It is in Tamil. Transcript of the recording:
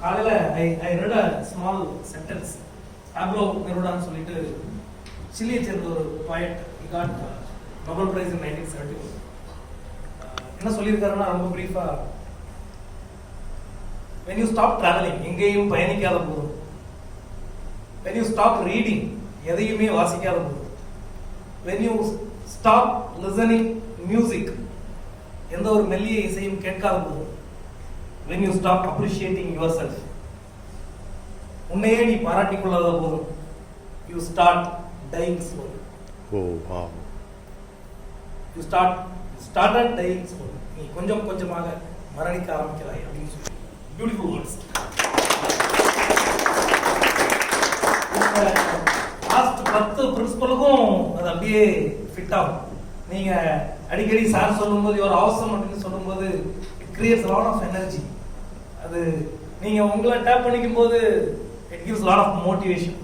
காலையில் ஐ read a small sentence. Pablo Nerudaன்னு சொல்லிட்டு சிலியை சேர்ந்த ஒரு poet. He got Nobel Prize in 1971. என்ன சொல்லியிருக்காருன்னா ரொம்ப பிரீஃபா, when you stop traveling, எங்கேயும் பயணிக்காத போது, when you stop reading, எதையுமே வாசிக்காத போது, when you stop listening music, எந்த ஒரு மெல்லிய இசையும் கேட்காத போது, when you stop appreciating yourself, உன்னையே நீ பாராட்டிக் கொள்ளாத போதும், you start dying slowly. Oh wow. You started dying slowly. நீ கொஞ்சம் கொஞ்சமாக மரணிக்க ஆரம்பிக்கிறாய் அப்படின்னு சொல்லி பியூட்டிஃபுல் வேர்ட்ஸ். லாஸ்ட் 10 பிரின்சிபலுக்கும் அது அப்படியே ஃபிட் ஆகும். நீங்க அடிக்கடி சார் சொல்லும்போது ஒரு அவசரம் அப்படின்னு சொல்லும்போது it creates lot of energy. அது நீங்க உங்களை டேப் பண்ணிக்கும் போது it gives lot of motivation.